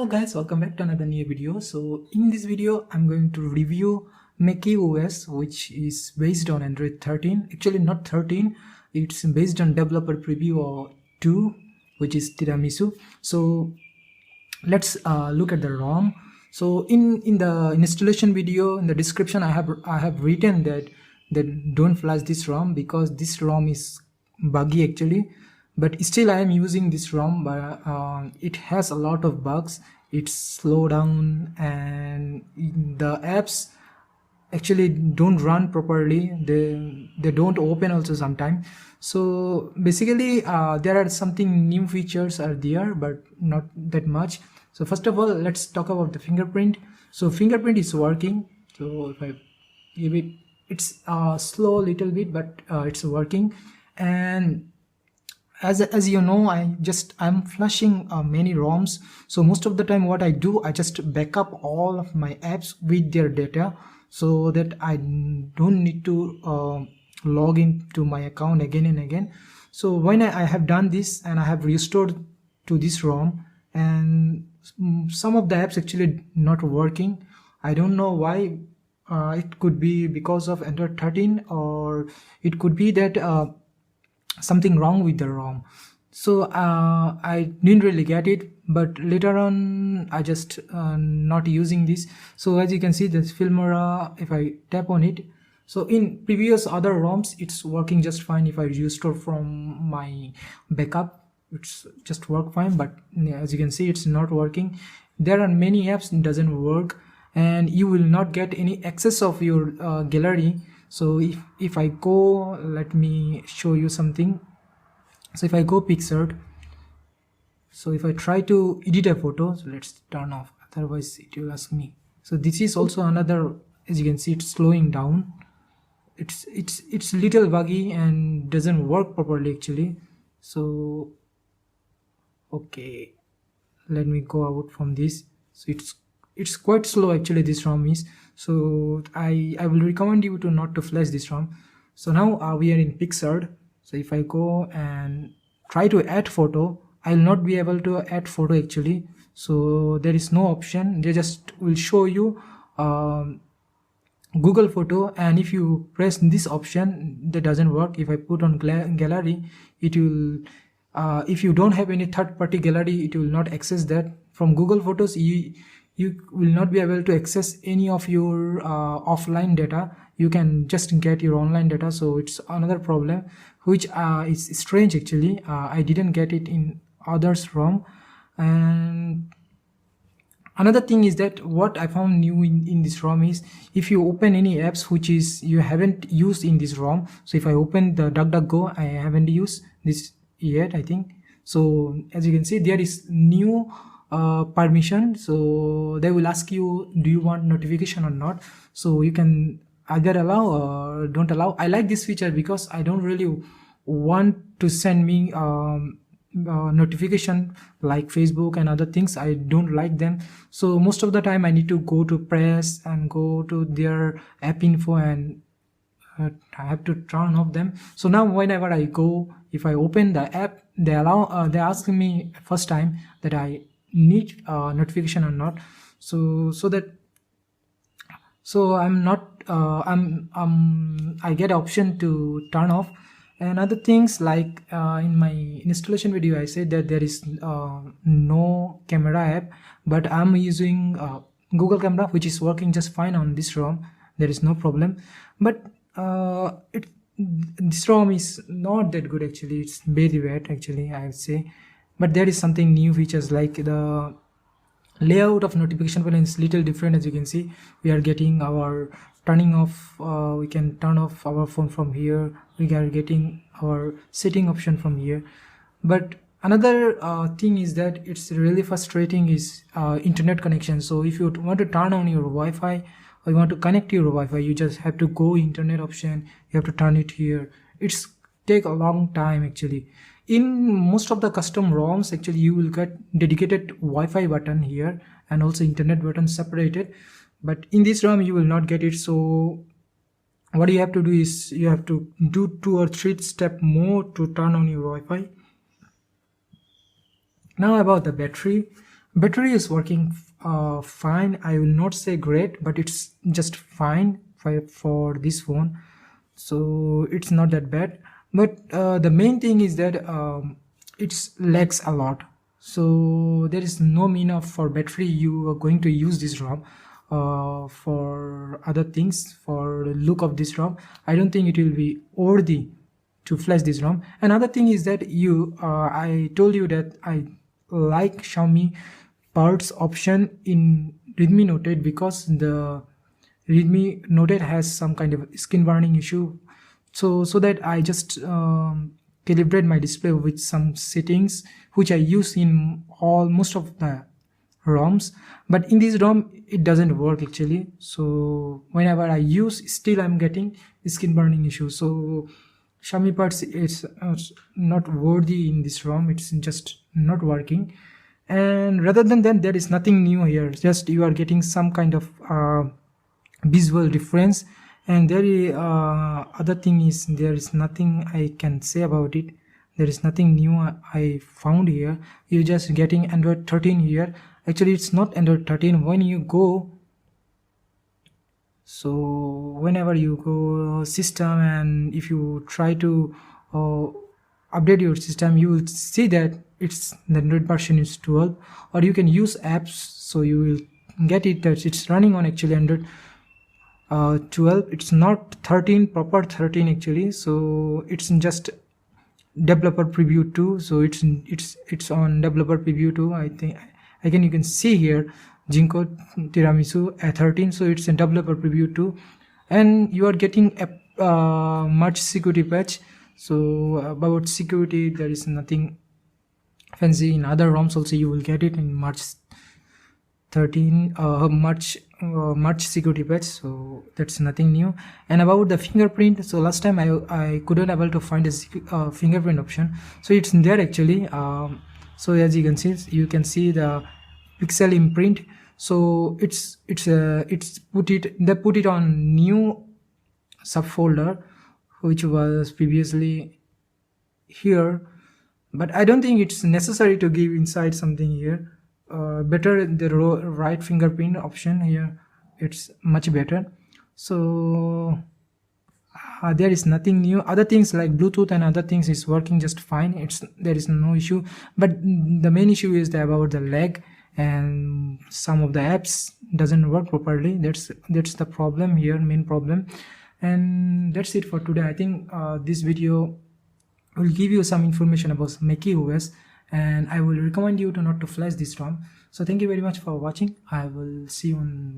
Hello guys, welcome back to another new video. So in this video I'm going to review Maki OS, which is based on Android 13. Actually not 13, it's based on developer preview 2, which is Tiramisu. So let's look at the ROM. So in the installation video, in the description I have written that don't flash this ROM because this ROM is buggy actually. But still I am using this ROM, but it has a lot of bugs. It's slow down and the apps actually don't run properly. They don't open also sometimes. So basically there are something new features are there, but not that much. So first of all, let's talk about the fingerprint. So fingerprint is working. So if I give it, it's slow a little bit, but it's working. And as you know, I'm flushing many ROMs. So most of the time what I do, I just back up all of my apps with their data so that I don't need to log into my account again and again. So when I have done this and I have restored to this ROM, and some of the apps actually not working. I don't know why. It could be because of Android 13, or it could be that something wrong with the ROM. So I didn't really get it, but later on I just not using this. So as you can see, this Filmora, if I tap on it, so in previous other ROMs it's working just fine. If I restore from my backup, it's just work fine, but as you can see, it's not working. There are many apps it doesn't work, and you will not get any access of your gallery. So if I go, let me show you something. So if I go Pixart, so if I try to edit a photo, so let's turn off, otherwise it will ask me. So this is also another, as you can see, it's slowing down. It's little buggy and doesn't work properly actually. So okay, let me go out from this. So it's quite slow actually, this ROM is. So I will recommend you to not to flash this ROM. So now we are in Pixart. So if I go and try to add photo, I will not be able to add photo actually. So there is no option. They just will show you Google Photo, and if you press this option, that doesn't work. If I put on gallery, it will if you don't have any third-party gallery, it will not access that. From Google Photos, you will not be able to access any of your offline data. You can just get your online data. So it's another problem, which is strange actually. I didn't get it in others ROM. And another thing is that what I found new in this ROM is, if you open any apps which is you haven't used in this ROM. So if I open the DuckDuckGo, I haven't used this yet, I think. So as you can see, there is new permission. So they will ask you, do you want notification or not? So you can either allow or don't allow. I like this feature because I don't really want to send me notification like Facebook and other things. I don't like them. So most of the time I need to go to press and go to their app info, and I have to turn off them. So now whenever I go, if I open the app, they ask me first time that I need notification or not. So I'm not I get option to turn off. And other things like in my installation video I said that there is no camera app, but I'm using Google Camera, which is working just fine on this ROM. There is no problem. But this ROM is not that good actually. It's very bad actually, I would say. But there is something new features like the layout of notification panel is little different. As you can see, we are getting our turning off, we can turn off our phone from here. We are getting our setting option from here. But another thing is that it's really frustrating is internet connection. So if you want to turn on your Wi-Fi, or you want to connect to your Wi-Fi, you just have to go internet option, you have to turn it here. It's take a long time actually. In most of the custom ROMs actually, you will get dedicated Wi-Fi button here and also internet button separated, but in this ROM you will not get it. So what you have to do is you have to do 2 or 3 step more to turn on your Wi-Fi. Now about the battery. Battery is working fine. I will not say great, but it's just fine for this phone, so it's not that bad. But the main thing is that it's lags a lot, so there is no mean of for battery you are going to use this ROM for other things. For the look of this ROM, I don't think it will be worthy to flash this ROM. Another thing is that I told you that I like Xiaomi parts option in Redmi Note 8, because the Redmi Note 8 has some kind of skin burning issue. So that I just calibrate my display with some settings which I use in most of the ROMs, but in this ROM it doesn't work actually. So whenever I use, still I'm getting skin burning issue. So Xiaomi parts is not worthy in this ROM. It's just not working. And rather than that, there is nothing new here. Just you are getting some kind of visual difference. And there other thing is, there is nothing I can say about it. There is nothing new I found here. You're just getting Android 13 here. Actually, it's not Android 13. When you go, so whenever you go system, and if you try to update your system, you will see that it's the Android version is 12, or you can use apps, so you will get it that it's running on actually Android 12. It's not 13, proper 13 actually. So it's just developer preview 2. So it's on developer preview 2. I think again you can see here Jinko Tiramisu at 13. So it's a developer preview 2, and you are getting a much security patch. So about security, there is nothing fancy. In other ROMs also you will get it in March 13 March security patch, so that's nothing new. And about the fingerprint, so last time I couldn't able to find a fingerprint option, so it's there actually. So as you can see the pixel imprint. So they put it on new subfolder which was previously here, but I don't think it's necessary to give inside something here. Better the right fingerprint option here, it's much better. So there is nothing new. Other things like Bluetooth and other things is working just fine. There is no issue, but the main issue is about the lag, and some of the apps doesn't work properly. That's the problem here, main problem. And that's it for today. I think this video will give you some information about Maki OS, and I will recommend you to not to flash this ROM. So thank you very much for watching. I will see you on